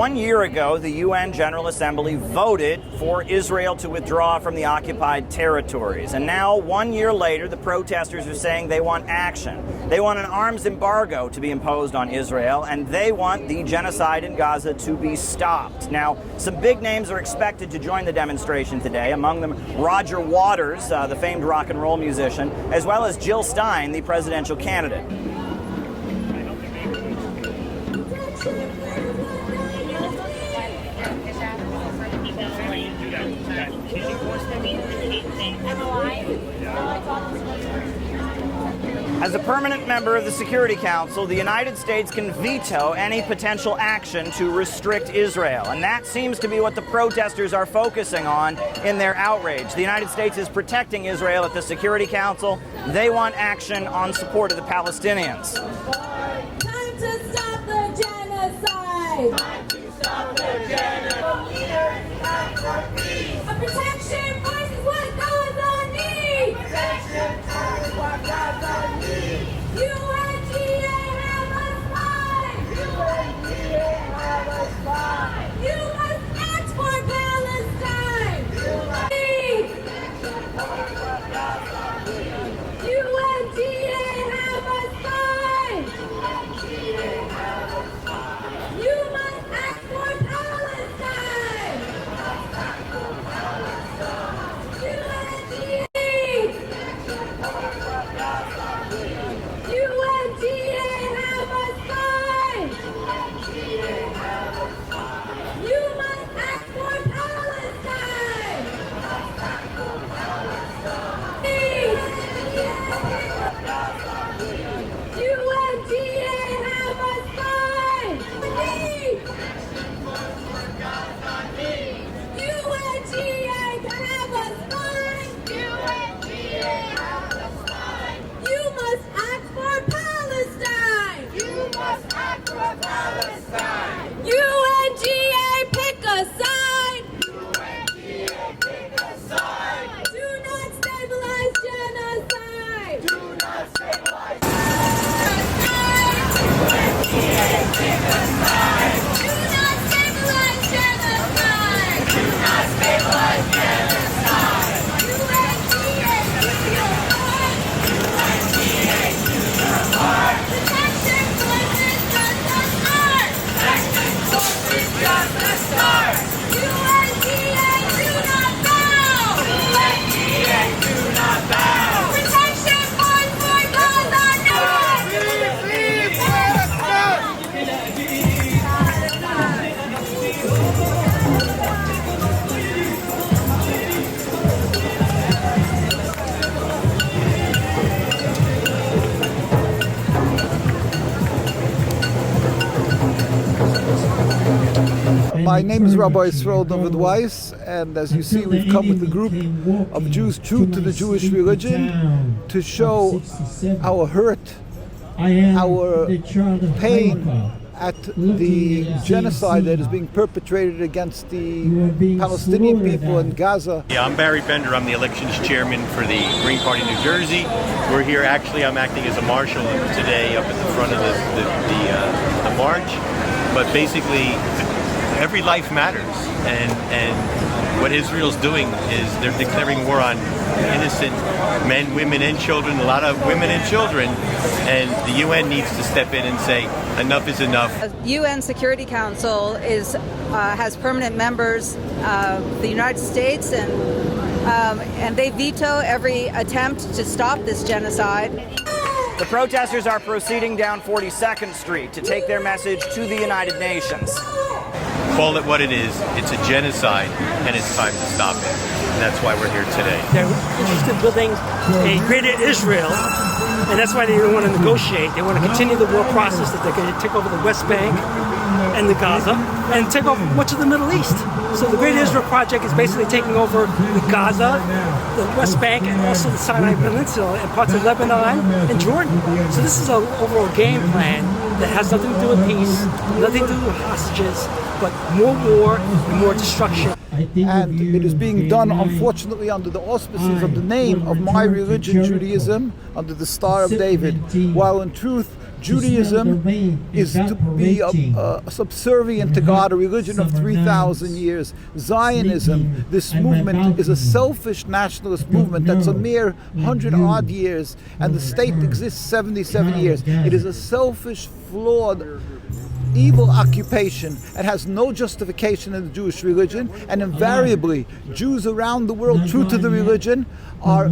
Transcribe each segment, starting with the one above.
1 year ago, the UN General Assembly voted for Israel to withdraw from the occupied territories. And now, 1 year later, the protesters are saying they want action. They want an arms embargo to be imposed on Israel, and they want the genocide in Gaza to be stopped. Now, some big names are expected to join the demonstration today, among them Roger Waters, the famed rock and roll musician, as well as Jill Stein, the presidential candidate. As a permanent member of the Security Council, the United States can veto any potential action to restrict Israel. And that seems to be what the protesters are focusing on in their outrage. The United States is protecting Israel at the Security Council. They want action on support of the Palestinians. Time to stop the genocide! Time to stop the genocide! A protection voice is what Gaza needs! Protection voice is what Gaza needs! UNGA have a spy! UNGA have a spy! You must act for Palestine! UNGA have a spy! My name is Rabbi Yisrael David Weiss, and as you see, we've come with a group of Jews true to the Jewish religion to show our hurt, our pain at the genocide that is being perpetrated against the Palestinian people in Gaza. Yeah, I'm Barry Bender. I'm the elections chairman for the Green Party New Jersey. We're here, actually, I'm acting as a marshal today up at the front of the march. But basically, every life matters. And what Israel's doing is they're declaring war on innocent men, women, and children, a lot of women and children. And the UN needs to step in and say, enough is enough. The UN Security Council has permanent members of the United States, and they veto every attempt to stop this genocide. The protesters are proceeding down 42nd Street to take their message to the United Nations. Call it what it is. It's a genocide, and it's time to stop it. And that's why we're here today. They're interested in building a greater Israel, and that's why they don't want to negotiate. They want to continue the war process, that they're going to take over the West Bank and the Gaza and take over much of the Middle East. So the Great Israel Project is basically taking over the Gaza, the West Bank, and also the Sinai Peninsula and parts of Lebanon and Jordan. So this is an overall game plan that has nothing to do with peace, nothing to do with hostages, but more war and more destruction. And it is being done, unfortunately, under the auspices of the name of my religion, Judaism, under the Star of David, while in truth, Judaism is to be subservient to God, a religion of 3,000 years. Zionism, this movement, is a selfish nationalist movement that's a mere 100-odd years, and the state exists 77 years. It is a selfish, flawed, evil occupation. It has no justification in the Jewish religion, and invariably Jews around the world true to the religion are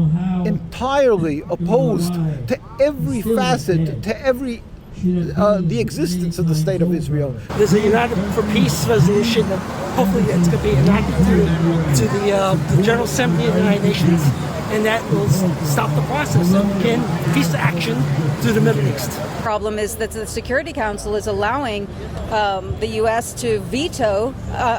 entirely opposed to every facet, to every the existence of the state of Israel. There's a United for Peace resolution that hopefully it's going to be enacted to the General Assembly of the United Nations, and that will stop the process and begin peace action through the Middle East. The problem is that the Security Council is allowing the U.S. to veto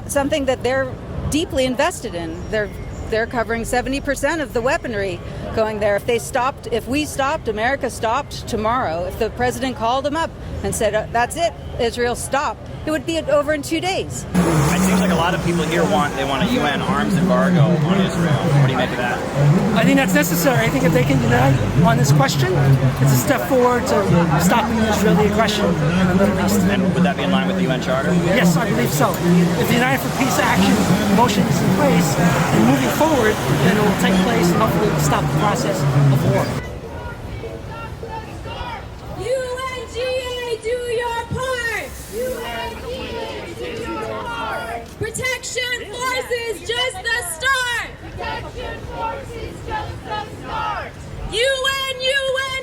something that they're deeply invested in. They're covering 70% of the weaponry going there. If we stopped, America stopped tomorrow. If the president called them up and said, that's it, Israel, stop, it would be over in 2 days. It seems like a lot of people here want a UN arms embargo on Israel. What do you make of that? I think that's necessary. I think if they can unite on this question, it's a step forward to stopping the Israeli aggression in the Middle East. And would that be in line with the UN Charter? Yes, I believe so. If the United for Peace action motion is in place and moving forward, then it will take place and hopefully will stop the process of war. UNGA, do your part! UNGA, do your part! Protection forces, just the start! Protection forces, just the start! UN,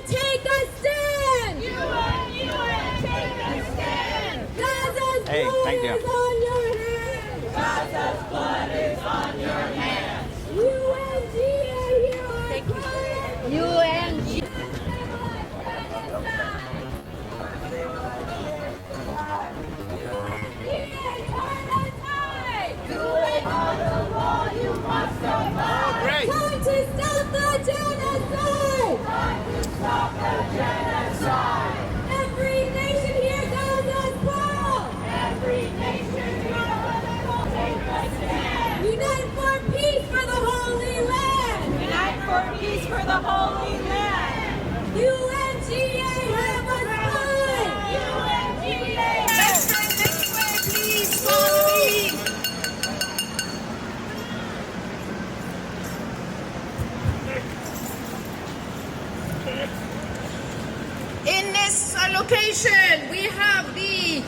take a stand! UN, take a stand! Gaza's blood is on your hands! Gaza's blood is on your hands! UNGA, thank you. UNGA. Time to stop the genocide! Time to stop the genocide! Every nation here goes as plural! Every nation here goes as plural! Take a stand! Unite for peace for the Holy Land! Unite for peace for the Holy Land! UNGA have a sign! UNGA! Let's turn this way, please! Follow me! In this location, we have the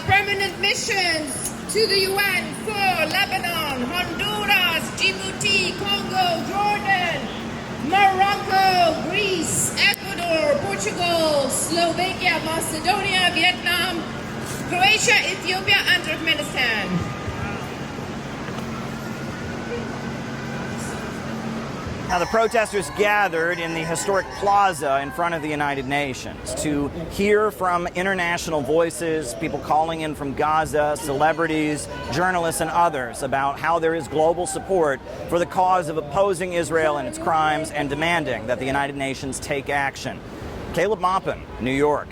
permanent missions to the UN for Lebanon, Honduras, Djibouti, Congo, Jordan, Morocco, Greece, Ecuador, Portugal, Slovakia, Macedonia, Vietnam, Croatia, Ethiopia, and Turkmenistan. Now, the protesters gathered in the historic plaza in front of the United Nations to hear from international voices, people calling in from Gaza, celebrities, journalists, and others about how there is global support for the cause of opposing Israel and its crimes and demanding that the United Nations take action. Caleb Maupin, New York.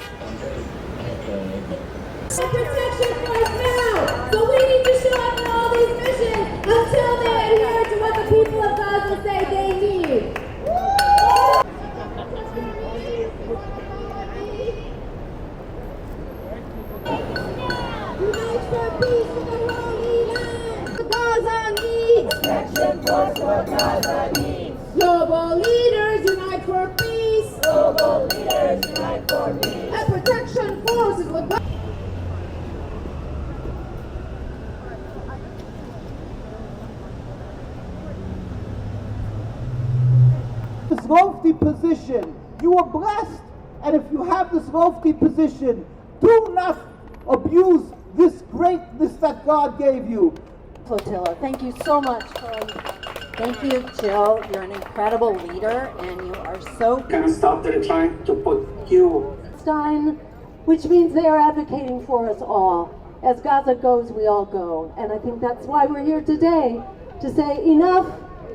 Protection force now! So we need to show up in all these missions until they adhere to what the people of Gaza say they need. Unite for peace in the Holy Land. Gaza needs protection force for Gaza needs. Global leaders unite for peace. Global leaders unite for peace. A protection force is what. This lofty position, you are blessed, and if you have this lofty position, do not abuse this greatness that God gave you. Flotilla, thank you so much. Thank you, Jill. You're an incredible leader, and you are so Can stop them trying to put you. Stein, which means they are advocating for us all. As Gaza goes, we all go, and I think that's why we're here today to say enough.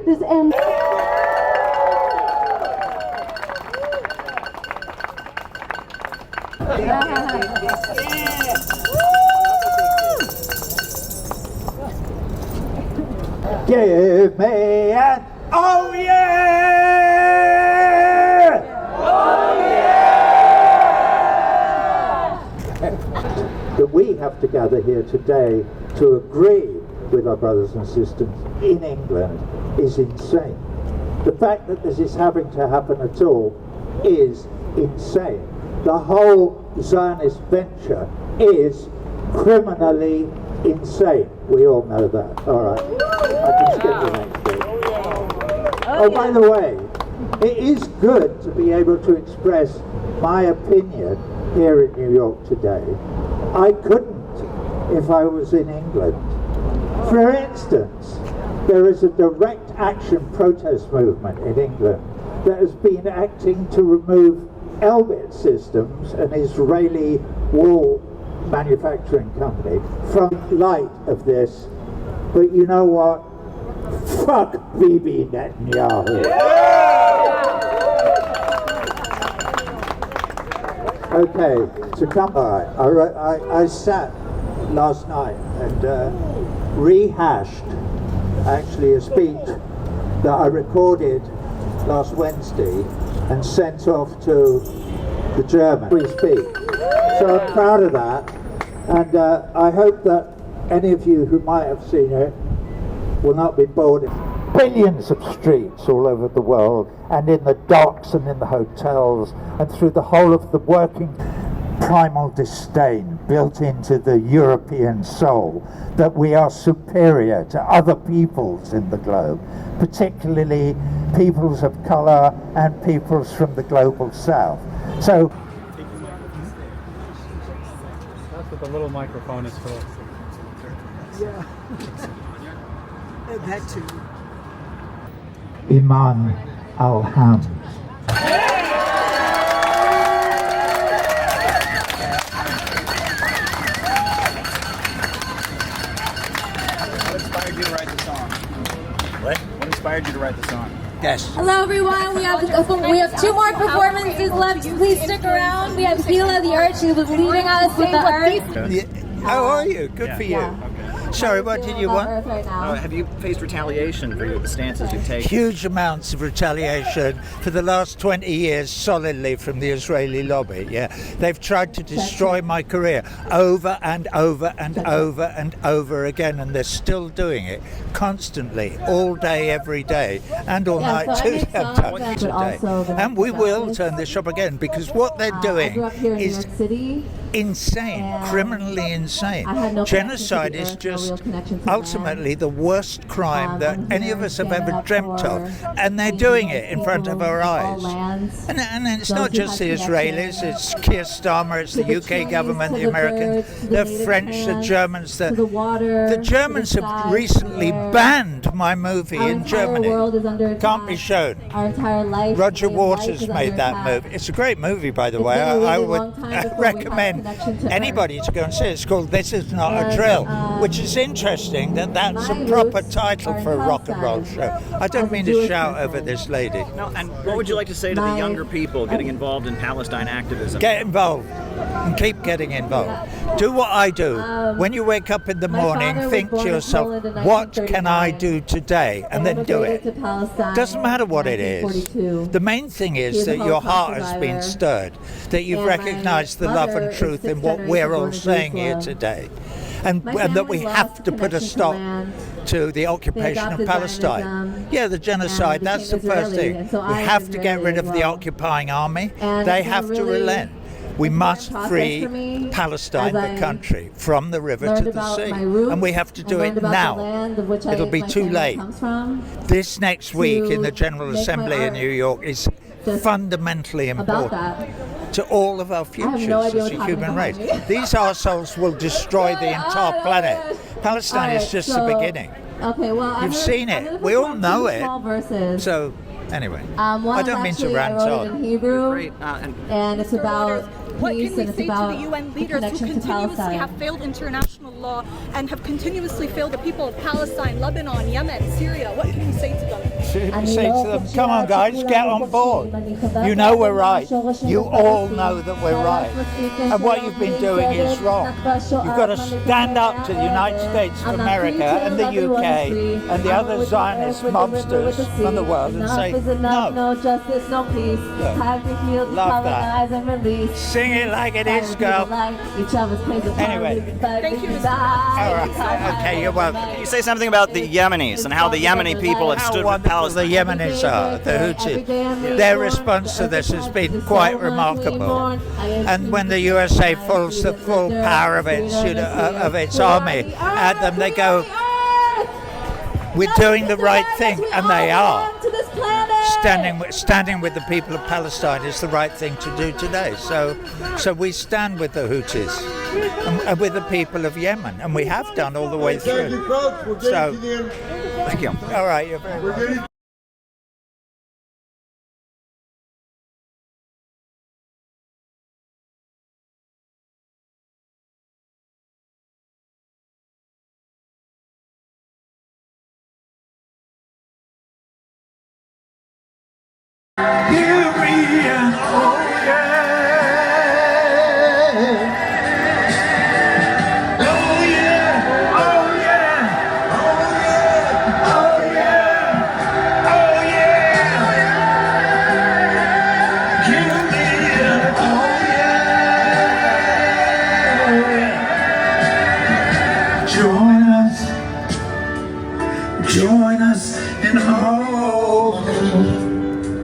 This ends. Give me an oh yeah! Oh yeah! That we have to gather here today to agree with our brothers and sisters in England is insane. The fact that this is having to happen at all is insane. The whole Zionist venture is criminally insane. We all know that. All right. I can skip the next bit. Oh, by the way, it is good to be able to express my opinion here in New York today. I couldn't if I was in England. For instance, there is a direct action protest movement in England that has been acting to remove Elbit Systems, an Israeli wall manufacturing company, from light of this. But you know what? Fuck Bibi Netanyahu. Okay, to come by, I sat last night and rehashed actually a speech that I recorded last Wednesday and sent off to the German free speak. So I'm proud of that, and I hope that any of you who might have seen it will not be bored. Billions of streets all over the world, and in the docks and in the hotels and through the whole of the working, primal disdain built into the European soul that we are superior to other peoples in the globe, particularly peoples of colour and peoples from the global south. So that's what the little microphone is for. Yeah. That too. Iman al-Ham. What inspired you to write the song? What inspired you to write the song? Yes. Hello everyone, we have two more performances left. Please stick around. We have Gila the Earth. She was leading us with the Earth. How are you? Good for you. Okay. Sorry, what did you want? Right now. Have you faced retaliation for the stances you've taken? Huge amounts of retaliation for the last 20 years, solidly from the Israeli lobby. Yeah, they've tried to destroy my career over and over and over and over again, and they're still doing it constantly, all day, every day, and all night too. Sometimes today. And we will turn this up again because what they're doing is insane, criminally insane. Genocide is just just ultimately the worst crime that any of us have ever dreamt of. And they're doing it in front of our eyes. And it's not just the Israelis, it's Keir Starmer, it's the UK government, the Americans, the French, the Germans. The Germans have recently banned my movie in Germany. Can't be shown. Roger Waters made that movie. It's a great movie, by the way. I would recommend anybody to go and see it. It's called This Is Not a Drill, which is interesting that that's a proper title for a rock and roll show. I don't mean to shout over this lady. No, and what would you like to say to the younger people getting involved in Palestine activism? Get involved and keep getting involved. Do what I do. When you wake up in the morning, think to yourself, what can I do today? And then do it. Doesn't matter what it is. The main thing is that your heart has been stirred, that you've recognized the love and truth in what we're all saying here today. And that we have to put a stop to the occupation of Palestine. Yeah, the genocide, that's the first thing. We have to get rid of the occupying army. They have to relent. We must free Palestine, the country, from the river to the sea. And we have to do it now. It'll be too late. This next week in the General Assembly in New York is fundamentally important to all of our futures as a human race. These arseholes will destroy the entire planet. Palestine is just the beginning. You've seen it. We all know it. So, anyway, I don't mean to rant on. And it's about what can we say to the UN leaders who continuously have failed international law and have continuously failed the people of Palestine, Lebanon, Yemen, Syria? What can we say to them? Say to them, come on guys, get on board. You know we're right. You all know that we're right. And what you've been doing is wrong. You've got to stand up to the United States of America and the UK and the other Zionist mobsters from the world and say, no. No justice, no peace. Time to heal, colonize, and release. Sing it like it is, girl. Anyway. Thank you, Mr. All right. Okay, you're welcome. Can you say something about the Yemenis and how the Yemeni people have stood with Palestine? The Yemenis are, the Houthis. Their response to this has been quite remarkable. And when the USA pulls the full power of its army at them, they go, we're doing the right thing, and they are. Standing with the people of Palestine is the right thing to do today. So we stand with the Houthis and with the people of Yemen, and we have done all the way through. So, thank you. All right, you're very welcome. You